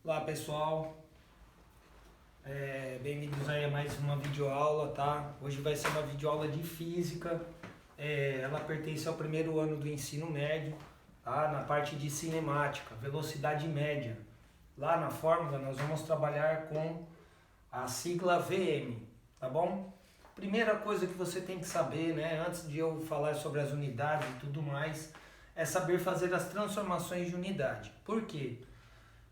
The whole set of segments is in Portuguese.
Olá pessoal, bem-vindos aí a mais uma videoaula, tá? Hoje vai ser uma videoaula de física, ela pertence ao primeiro ano do ensino médio, tá? Na parte de cinemática, velocidade média. Lá na fórmula nós vamos trabalhar com a sigla VM, tá bom? Primeira coisa que você tem que saber, né, antes de eu falar sobre as unidades e tudo mais, é saber fazer as transformações de unidade. Por quê?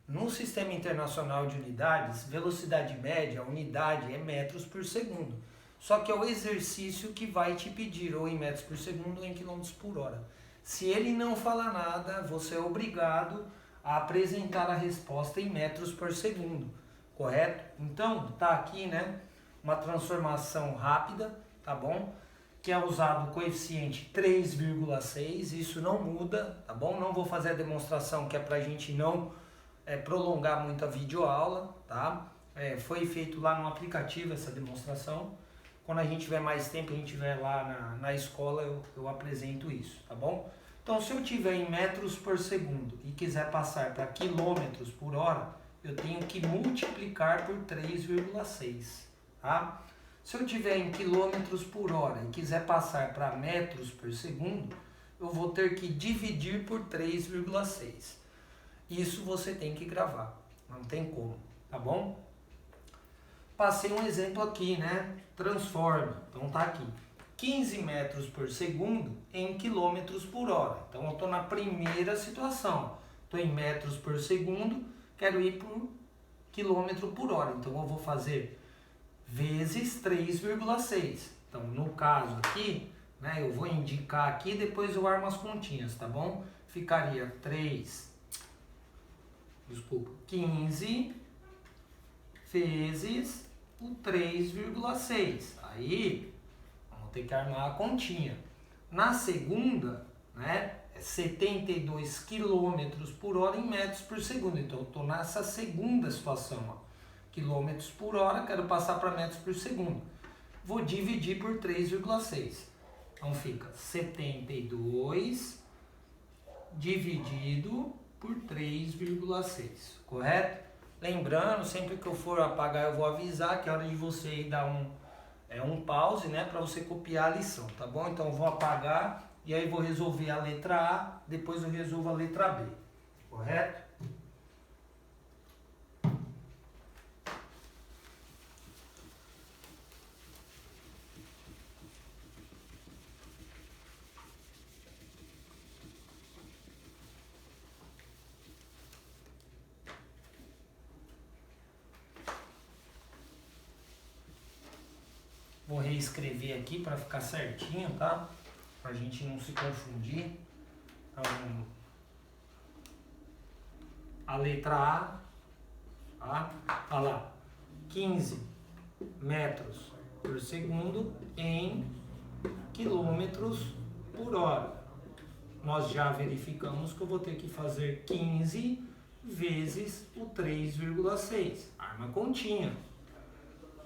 No Sistema Internacional de Unidades, velocidade média, a unidade é metros por segundo. Só que é o exercício que vai te pedir ou em metros por segundo ou em quilômetros por hora. Se ele não falar nada, você é obrigado a apresentar a resposta em metros por segundo, correto? Então, tá aqui, né, uma transformação rápida, tá bom? Que é usado o coeficiente 3,6, isso não muda, tá bom? Não vou fazer a demonstração que é pra gente não prolongar muito a videoaula, tá? Foi feito lá no aplicativo essa demonstração. Quando a gente tiver mais tempo, a gente estiver lá na escola, eu apresento isso, tá bom? Então, se eu tiver em metros por segundo e quiser passar para quilômetros por hora, eu tenho que multiplicar por 3,6, tá? Se eu tiver em quilômetros por hora e quiser passar para metros por segundo, eu vou ter que dividir por 3,6. Isso você tem que gravar, não tem como, tá bom? Passei um exemplo aqui, né? Transforme, então tá aqui. 15 metros por segundo em quilômetros por hora. Então eu estou na primeira situação. Estou em metros por segundo, quero ir por quilômetro por hora. Então eu vou fazer vezes 3,6. Então no caso aqui, né, eu vou indicar aqui, depois eu armo as continhas, tá bom? Ficaria 15 vezes o 3,6. Aí, vamos ter que armar a continha. Na segunda, né, é 72 km por hora em metros por segundo. Então, eu estou nessa segunda situação. Ó. Quilômetros por hora, quero passar para metros por segundo. Vou dividir por 3,6. Então, fica 72 dividido por 3,6, correto? Lembrando, sempre que eu for apagar eu vou avisar que é hora de você ir dar um pause, né, para você copiar a lição, tá bom? Então eu vou apagar e aí vou resolver a letra A, depois eu resolvo a letra B, correto? Vou reescrever aqui para ficar certinho, tá? Pra gente não se confundir. Então, a letra A, tá? Olha lá, 15 metros por segundo em quilômetros por hora. Nós já verificamos que eu vou ter que fazer 15 vezes o 3,6. Arma continha.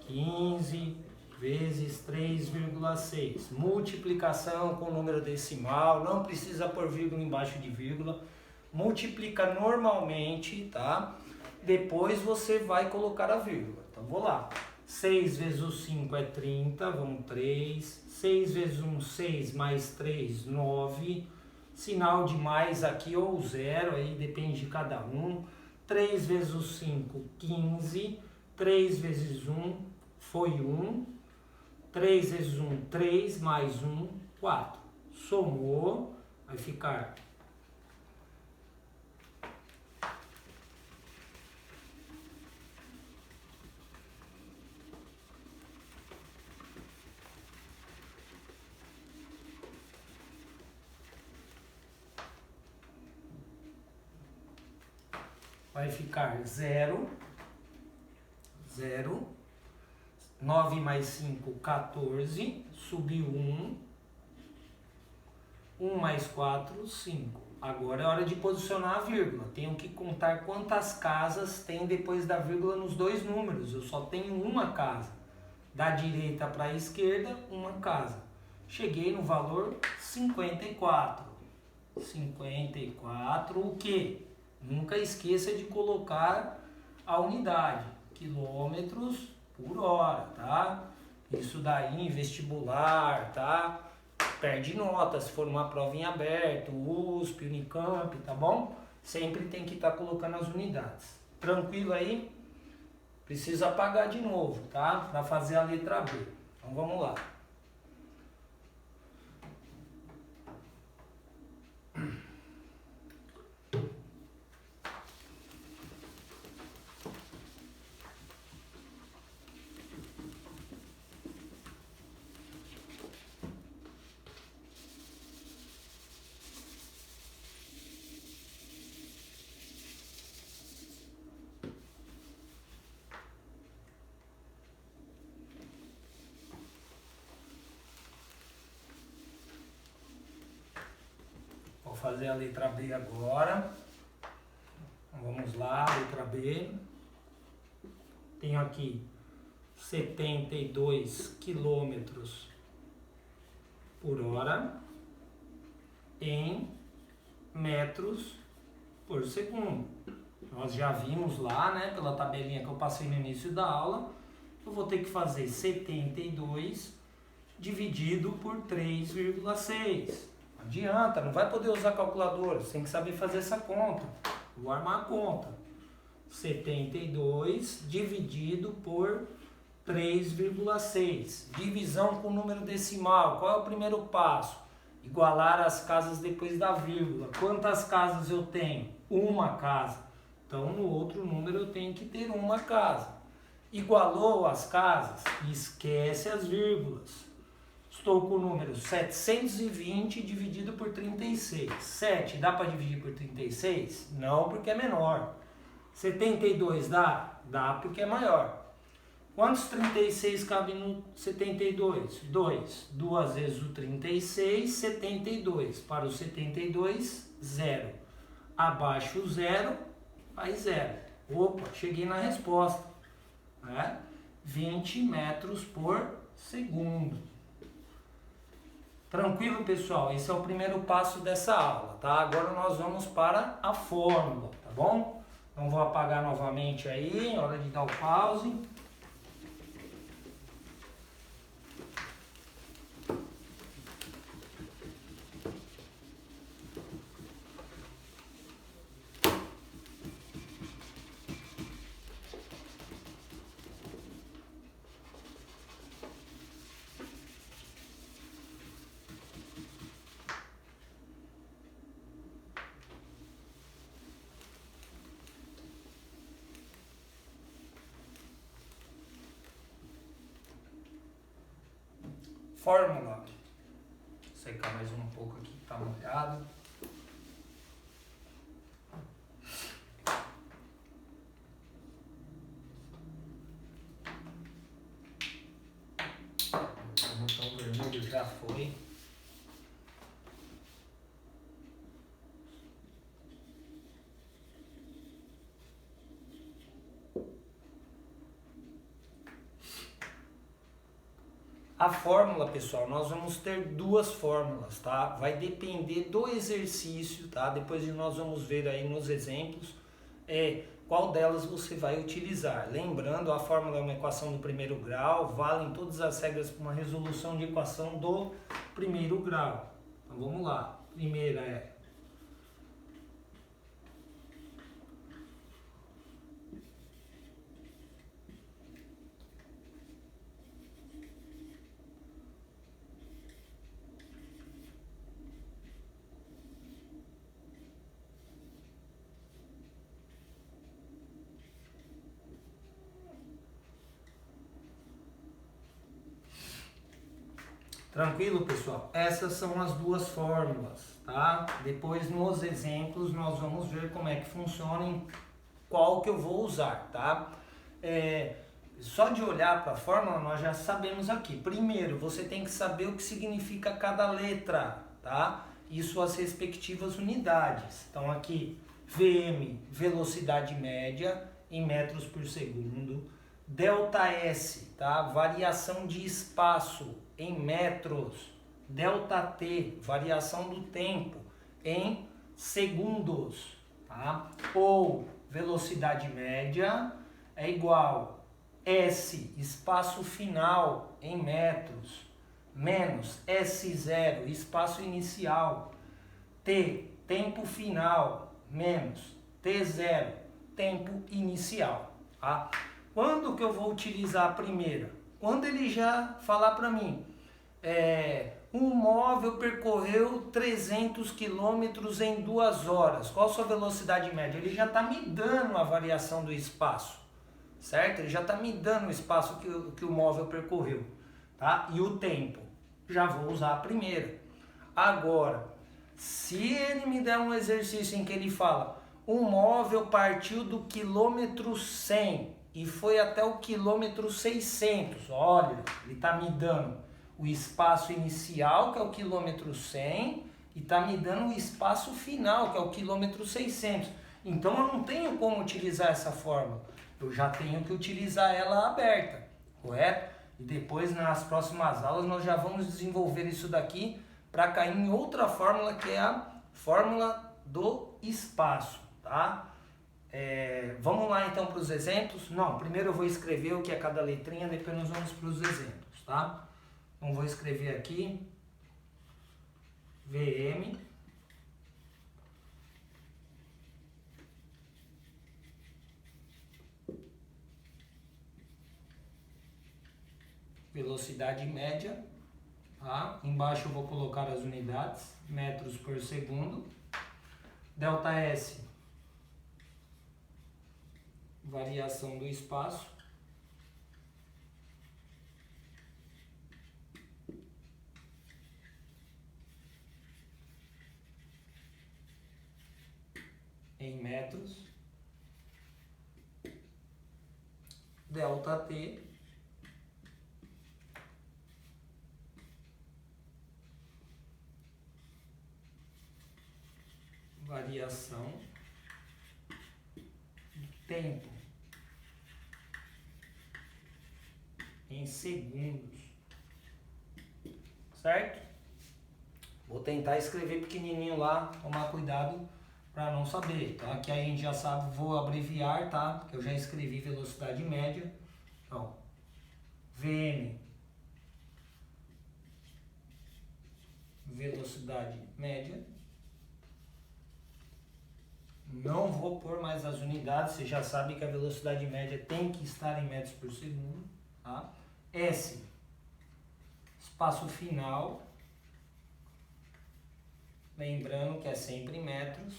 15 vezes 3,6. Multiplicação com número decimal. Não precisa pôr vírgula embaixo de vírgula. Multiplica normalmente, tá? Depois você vai colocar a vírgula. Então, vou lá. 6 vezes o 5 é 30, vamos 3. 6 vezes 1, 6, mais 3, 9. Sinal de mais aqui ou zero, aí depende de cada um. 3 vezes o 5, 15. 3 vezes 1 foi 1. 3 vezes 1, 3, mais 1, 4. Somou, vai ficar zero. 9 mais 5, 14. Subiu 1. 1 mais 4, 5. Agora é hora de posicionar a vírgula. Tenho que contar quantas casas tem depois da vírgula nos dois números. Eu só tenho uma casa. Da direita para a esquerda, uma casa. Cheguei no valor 54. 54, o quê? Nunca esqueça de colocar a unidade, quilômetros por hora, tá? Isso daí em vestibular, tá? Perde nota se for uma prova em aberto, USP, Unicamp, tá bom? Sempre tem que estar colocando as unidades. Tranquilo aí? Precisa apagar de novo, tá? Para fazer a letra B. Então vamos lá. Vou fazer a letra B agora. Vamos lá, letra B. Tenho aqui 72 quilômetros por hora em metros por segundo. Nós já vimos lá, né, pela tabelinha que eu passei no início da aula, eu vou ter que fazer 72 dividido por 3,6. Não adianta, não vai poder usar calculadora, você tem que saber fazer essa conta. Vou armar a conta. 72 dividido por 3,6. Divisão com número decimal. Qual é o primeiro passo? Igualar as casas depois da vírgula. Quantas casas eu tenho? Uma casa. Então, no outro número eu tenho que ter uma casa. Igualou as casas? Esquece as vírgulas. Estou com o número 720 dividido por 36. 7 dá para dividir por 36? Não, porque é menor. 72 dá? Dá porque é maior. Quantos 36 cabem no 72? 2. 2 vezes o 36, 72. Para o 72, 0. Abaixo o 0, faz 0. Opa, cheguei na resposta. Né? 20 metros por segundo. Tranquilo, pessoal? Esse é o primeiro passo dessa aula, tá? Agora nós vamos para a fórmula, tá bom? Então vou apagar novamente aí, hora de dar o pause. Fórmula. Vou secar mais um pouco aqui que tá molhado. O botão vermelho já foi. A fórmula, pessoal, nós vamos ter duas fórmulas, tá? Vai depender do exercício, tá? Depois nós vamos ver aí nos exemplos qual delas você vai utilizar. Lembrando, a fórmula é uma equação do primeiro grau, valem todas as regras para uma resolução de equação do primeiro grau. Então vamos lá. Primeira é tranquilo, pessoal? Essas são as duas fórmulas, tá? Depois nos exemplos nós vamos ver como é que funciona e qual que eu vou usar, tá? Só de olhar para a fórmula nós já sabemos aqui. Primeiro, você tem que saber o que significa cada letra, tá? E suas respectivas unidades. Então aqui, VM, velocidade média em metros por segundo. ΔS, tá? Variação de espaço em metros. ΔT, variação do tempo em segundos, tá? Ou velocidade média é igual S, espaço final em metros, menos S0, espaço inicial, T, tempo final, menos T0, tempo inicial. Tá? Quando que eu vou utilizar a primeira? Quando ele já falar para mim, um móvel percorreu 300 quilômetros em 2 horas. Qual a sua velocidade média? Ele já está me dando a variação do espaço, certo? Ele já está me dando o espaço que o móvel percorreu, tá? E o tempo. Já vou usar a primeira. Agora, se ele me der um exercício em que ele fala, um móvel partiu do quilômetro 100 e foi até o quilômetro 600, olha, ele está me dando o espaço inicial, que é o quilômetro 100, e está me dando o espaço final, que é o quilômetro 600. Então eu não tenho como utilizar essa fórmula, eu já tenho que utilizar ela aberta, correto? E depois nas próximas aulas nós já vamos desenvolver isso daqui para cair em outra fórmula, que é a fórmula do espaço, tá? Vamos lá então para os exemplos? Não, primeiro eu vou escrever o que é cada letrinha, depois nós vamos para os exemplos, tá? Então vou escrever aqui VM velocidade média, tá? Embaixo eu vou colocar as unidades, metros por segundo, delta S, variação do espaço, em metros, delta T, variação do tempo em segundos, certo? Vou tentar escrever pequenininho lá, tomar cuidado para não saber, tá? Que aí a gente já sabe, vou abreviar, tá? Porque eu já escrevi velocidade média. Então, VM, velocidade média. Não vou pôr mais as unidades, você já sabe que a velocidade média tem que estar em metros por segundo, tá? S, espaço final, lembrando que é sempre em metros.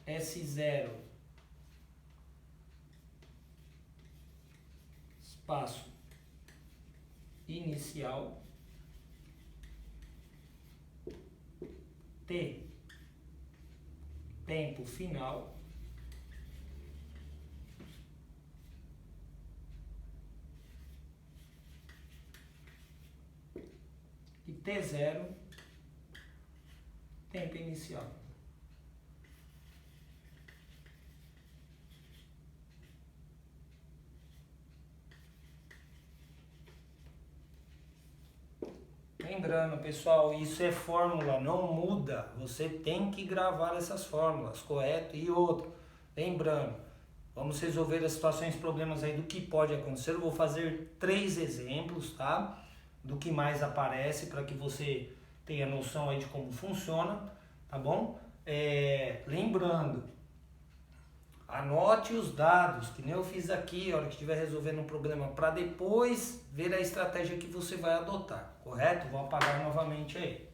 S0, espaço inicial. T, tempo final. E T0, tempo inicial. Lembrando, pessoal, isso é fórmula, não muda. Você tem que gravar essas fórmulas, correto? E outro, lembrando, vamos resolver as situações, problemas aí do que pode acontecer. Eu vou fazer 3 exemplos, tá? Do que mais aparece, para que você tenha noção aí de como funciona, tá bom? Lembrando, anote os dados, que nem eu fiz aqui, a hora que estiver resolvendo um problema, para depois ver a estratégia que você vai adotar, correto? Vou apagar novamente aí.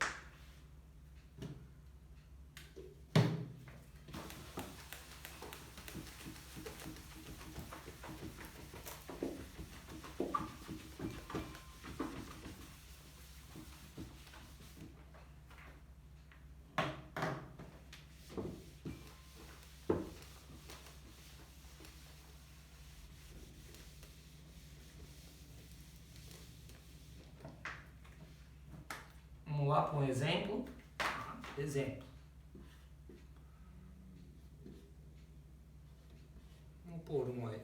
Vamos lá para um exemplo. Exemplo. Vamos pôr um aí.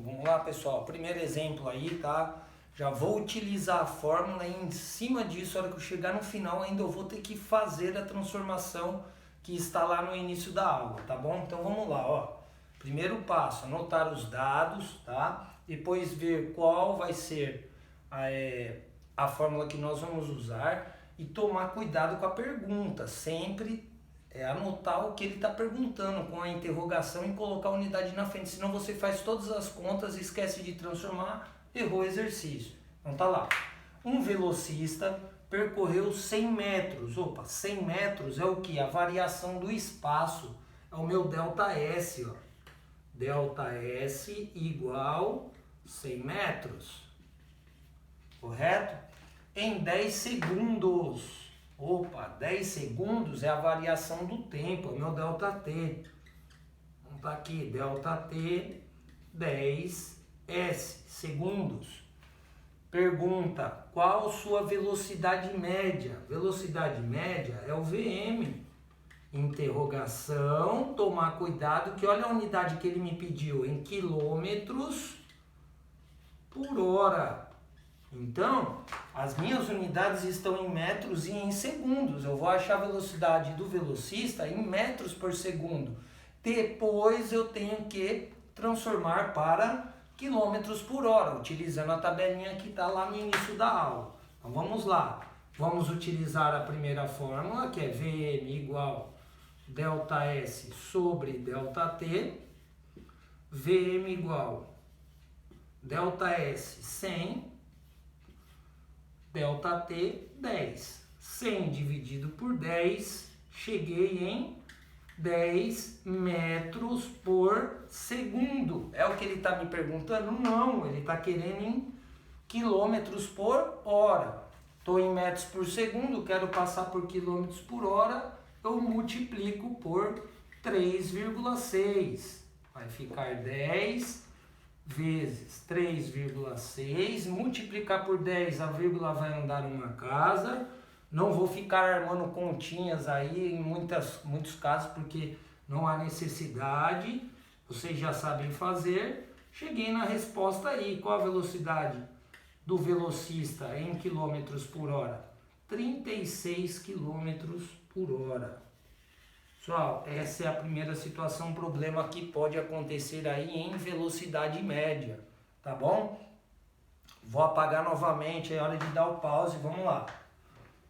Vamos lá, pessoal. Primeiro exemplo aí, tá? Já vou utilizar a fórmula e em cima disso, a hora que eu chegar no final, ainda eu vou ter que fazer a transformação que está lá no início da aula, tá bom? Então vamos lá, ó. Primeiro passo, anotar os dados, tá? Depois ver qual vai ser a fórmula que nós vamos usar e tomar cuidado com a pergunta. Sempre anotar o que ele está perguntando com a interrogação e colocar a unidade na frente. Senão você faz todas as contas, esquece de transformar, errou o exercício. Então tá lá. Um velocista percorreu 100 metros. Opa, 100 metros é o que? A variação do espaço. É o meu ΔS, ó. ΔS igual 100 metros. Correto? Em 10 segundos. Opa, 10 segundos é a variação do tempo, é o meu ΔT. Então tá aqui, ΔT 10S segundos. Pergunta, qual sua velocidade média? Velocidade média é o VM. Interrogação, tomar cuidado que olha a unidade que ele me pediu, em quilômetros por hora. Então, as minhas unidades estão em metros e em segundos. Eu vou achar a velocidade do velocista em metros por segundo. Depois eu tenho que transformar para quilômetros por hora, utilizando a tabelinha que está lá no início da aula. Então vamos lá. Vamos utilizar a primeira fórmula, que é VM igual ΔS sobre ΔT. VM igual ΔS 100. ΔT 10. 100 dividido por 10, cheguei em 10 metros por segundo. É o que ele está me perguntando? Não, ele está querendo em quilômetros por hora. Estou em metros por segundo, quero passar por quilômetros por hora, eu multiplico por 3,6. Vai ficar 10 vezes 3,6, multiplicar por 10, a vírgula vai andar uma casa. Não vou ficar armando continhas aí em muitos casos, porque não há necessidade, vocês já sabem fazer. Cheguei na resposta aí, qual a velocidade do velocista em quilômetros por hora? 36 quilômetros por hora. Pessoal, essa é a primeira situação, problema que pode acontecer aí em velocidade média, tá bom? Vou apagar novamente, é hora de dar o pause, vamos lá.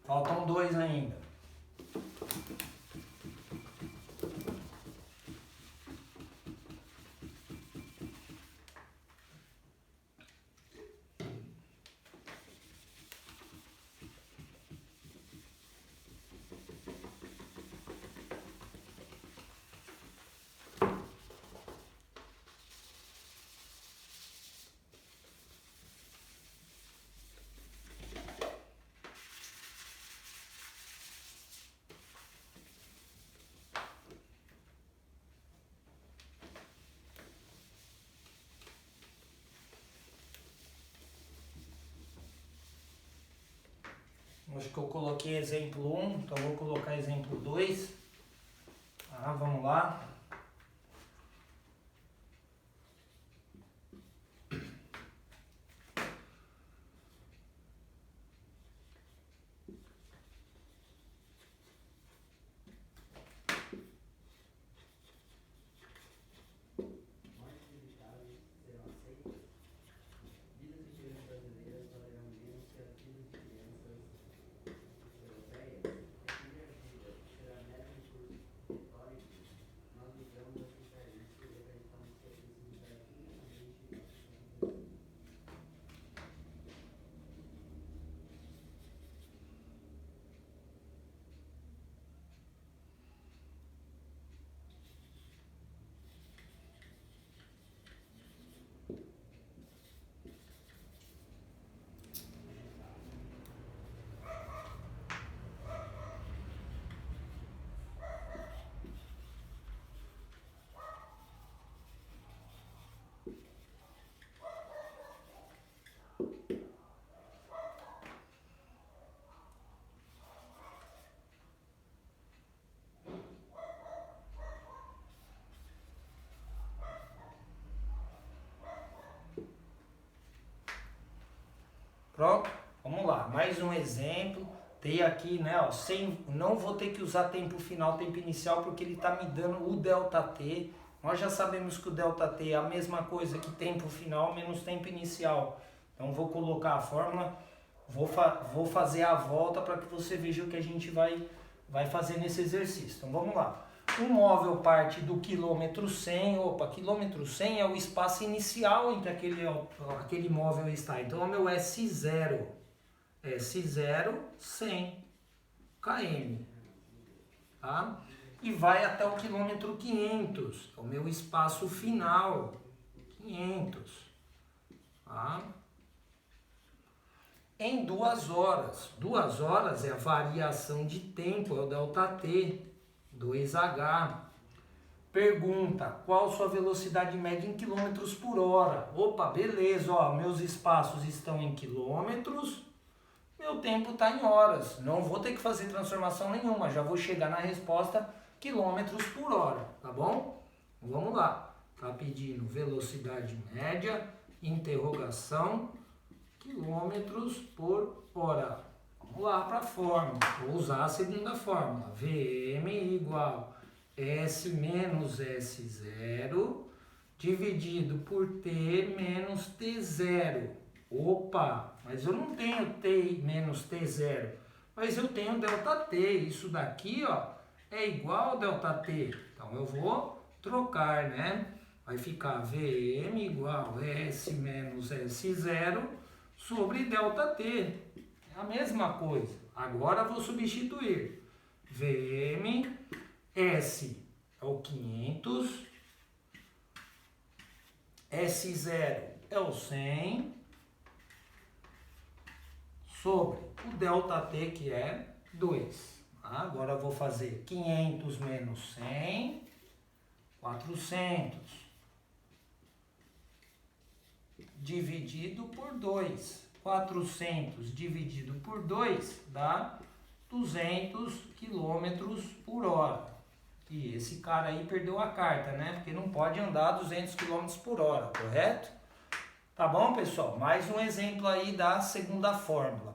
Faltam 2 ainda. Acho que eu coloquei exemplo 1, então vou colocar exemplo 2. Vamos lá. Pronto? Vamos lá, mais um exemplo. Dei aqui, né, ó, não vou ter que usar tempo final, tempo inicial, porque ele está me dando o ΔT. Nós já sabemos que o ΔT é a mesma coisa que tempo final menos tempo inicial. Então vou colocar a fórmula, vou fazer a volta para que você veja o que a gente vai fazer nesse exercício. Então vamos lá. O móvel parte do quilômetro 100, quilômetro 100 é o espaço inicial em que aquele móvel está. Então o meu S0, 100 km, tá? E vai até o quilômetro 500, é o meu espaço final, 500, tá? Em 2 horas. 2 horas é a variação de tempo, é o ΔT, 2H. Pergunta, qual sua velocidade média em quilômetros por hora? Opa, beleza, ó, meus espaços estão em quilômetros, meu tempo está em horas. Não vou ter que fazer transformação nenhuma, já vou chegar na resposta quilômetros por hora, tá bom? Vamos lá. Tá pedindo velocidade média, interrogação, quilômetros por hora. Vamos lá para a fórmula. Vou usar a segunda fórmula. Vm igual S menos S0 dividido por T menos T0. Opa, mas eu não tenho T menos T0, mas eu tenho ΔT. Isso daqui, ó, é igual a ΔT. Então eu vou trocar, né? Vai ficar Vm igual S menos S0 sobre ΔT. É a mesma coisa. Agora vou substituir. Vm, S é o 500, S0 é o 100, sobre o ΔT, que é 2. Agora eu vou fazer 500 menos 100, 400, dividido por 2. 400 dividido por 2 dá 200 km por hora. E esse cara aí perdeu a carta, né? Porque não pode andar 200 km por hora, correto? Tá bom, pessoal? Mais um exemplo aí da segunda fórmula.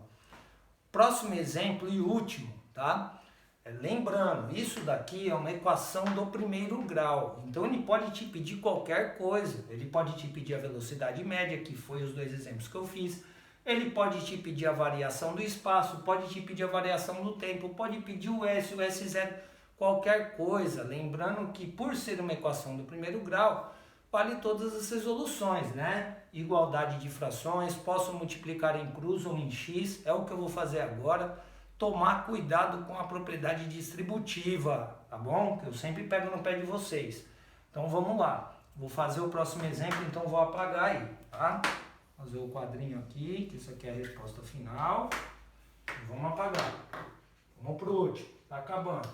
Próximo exemplo e último, tá? Lembrando, isso daqui é uma equação do primeiro grau. Então ele pode te pedir qualquer coisa. Ele pode te pedir a velocidade média, que foi os dois exemplos que eu fiz. Ele pode te pedir a variação do espaço, pode te pedir a variação do tempo, pode pedir o S, o S0, qualquer coisa. Lembrando que por ser uma equação do primeiro grau, vale todas as resoluções, né? Igualdade de frações, posso multiplicar em cruz ou em x, é o que eu vou fazer agora. Tomar cuidado com a propriedade distributiva, tá bom? Que eu sempre pego no pé de vocês. Então vamos lá. Vou fazer o próximo exemplo, então vou apagar aí, tá? Fazer o quadrinho aqui, que isso aqui é a resposta final. E vamos apagar. Vamos pro último, tá acabando.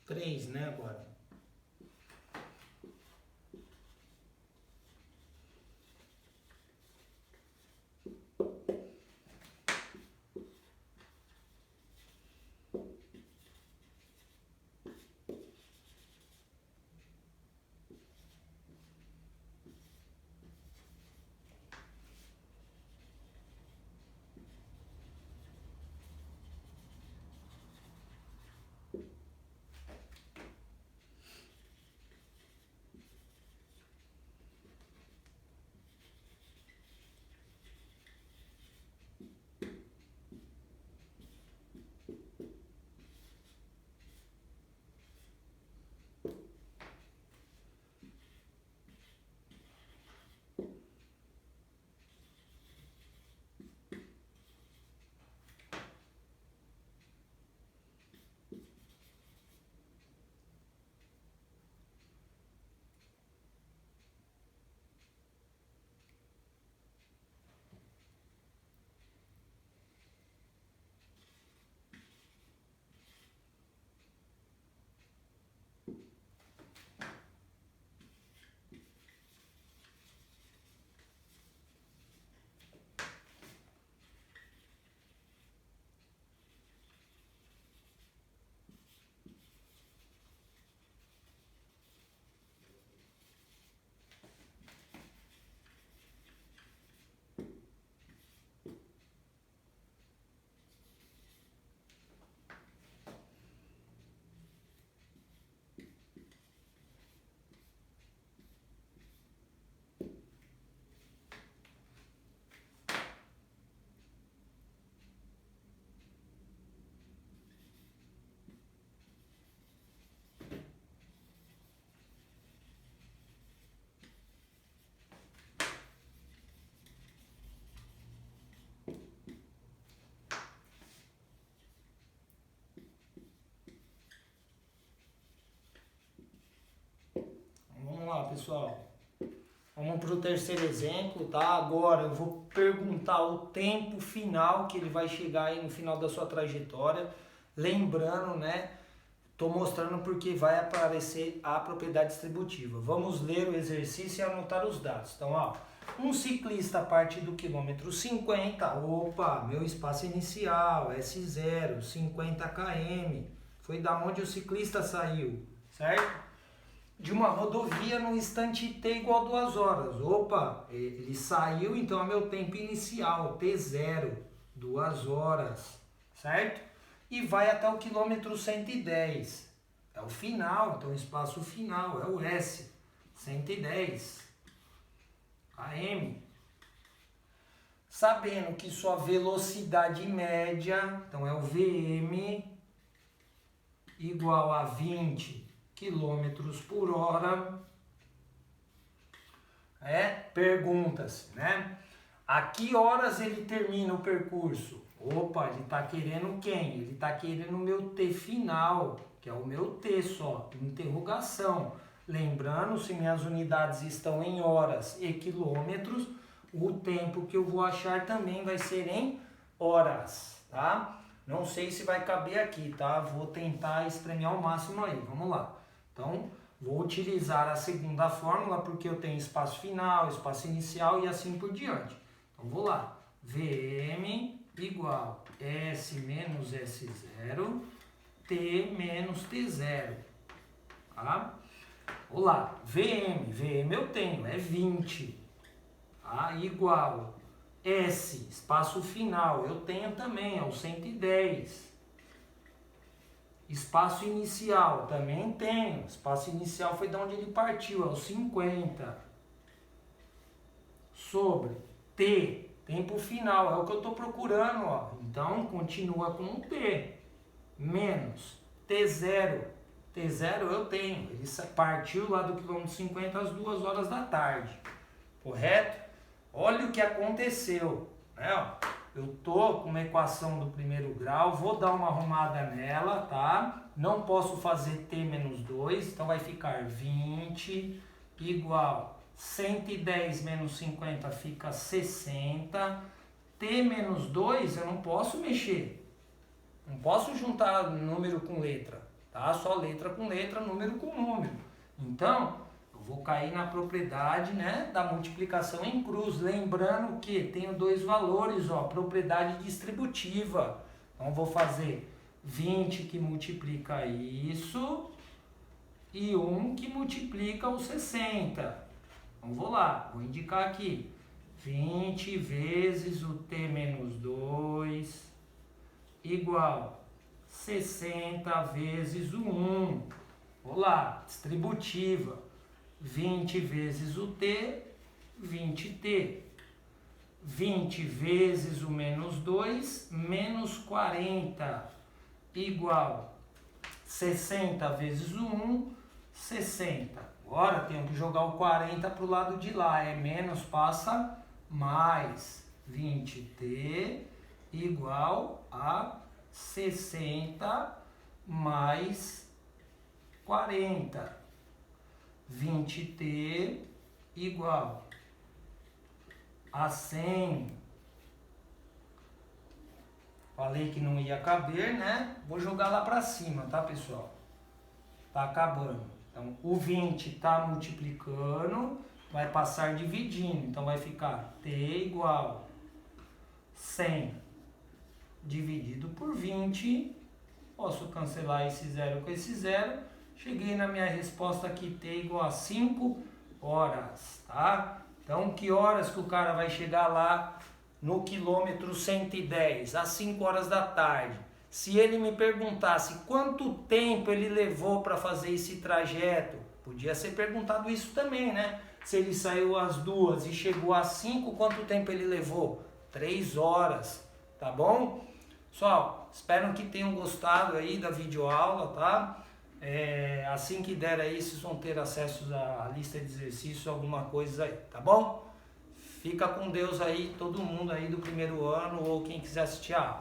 Três, né, agora? Vamos para o terceiro exemplo, tá? Agora eu vou perguntar o tempo final que ele vai chegar aí no final da sua trajetória. Lembrando, né? Estou mostrando porque vai aparecer a propriedade distributiva. Vamos ler o exercício e anotar os dados. Então, ó, um ciclista parte do quilômetro 50. Opa, meu espaço inicial, S0, 50 km. Foi da onde o ciclista saiu, certo? De uma rodovia no instante t igual a 2 horas. Opa, ele saiu, então é meu tempo inicial, t0, 2 horas, certo? E vai até o quilômetro 110. É o final, então o espaço final, é o S, 110 km. Sabendo que sua velocidade média, então é o Vm, igual a 20 quilômetros por hora, pergunta-se, né? A que horas ele termina o percurso? Opa, ele está querendo quem? Ele está querendo o meu T final, que é o meu T só, interrogação. Lembrando, se minhas unidades estão em horas e quilômetros, o tempo que eu vou achar também vai ser em horas, tá? Não sei se vai caber aqui, tá? Vou tentar espremer ao máximo aí, vamos lá. Então, vou utilizar a segunda fórmula porque eu tenho espaço final, espaço inicial e assim por diante. Então, vou lá. Vm igual S menos S0, T menos T0. Tá? Vou lá. Vm eu tenho, é 20. Tá? Igual S, espaço final, eu tenho também, é o 110. Espaço inicial, também tenho. Espaço inicial foi de onde ele partiu, é o 50. Sobre T, tempo final, é o que eu estou procurando, ó. Então, continua com um T. Menos T0. T0 eu tenho. Ele partiu lá do quilômetro 50 às 2 horas da tarde. Correto? Olha o que aconteceu, né, ó. Eu tô com uma equação do primeiro grau, vou dar uma arrumada nela, tá? Não posso fazer t menos 2, então vai ficar 20 igual 110 menos 50 fica 60. T menos 2 eu não posso mexer. Não posso juntar número com letra, tá? Só letra com letra, número com número. Então, vou cair na propriedade, né, da multiplicação em cruz, lembrando que tenho dois valores, ó, propriedade distributiva. Então vou fazer 20 que multiplica isso e 1 que multiplica o 60. Então vou lá, vou indicar aqui. 20 vezes o t menos 2 igual 60 vezes o 1. Vou lá, distributiva. 20 vezes o t, 20t. 20 vezes o menos 2, menos 40, igual 60 vezes o 1, 60. Agora tenho que jogar o 40 para o lado de lá. É menos, passa mais. 20t igual a 60 mais 40. 20t igual a 100. Falei que não ia caber, né? Vou jogar lá para cima, tá, pessoal? Tá acabando. Então, o 20 tá multiplicando, vai passar dividindo. Então, vai ficar t igual 100 dividido por 20. Posso cancelar esse zero com esse zero. Cheguei na minha resposta aqui, t igual a 5 horas, tá? Então, que horas que o cara vai chegar lá no quilômetro 110? Às 5 horas da tarde. Se ele me perguntasse quanto tempo ele levou para fazer esse trajeto, podia ser perguntado isso também, né? Se ele saiu às 2 e chegou às 5, quanto tempo ele levou? 3 horas, tá bom? Pessoal, espero que tenham gostado aí da videoaula, tá? Assim que der aí, vocês vão ter acesso à lista de exercícios, alguma coisa aí, tá bom? Fica com Deus aí, todo mundo aí do primeiro ano ou quem quiser assistir a aula.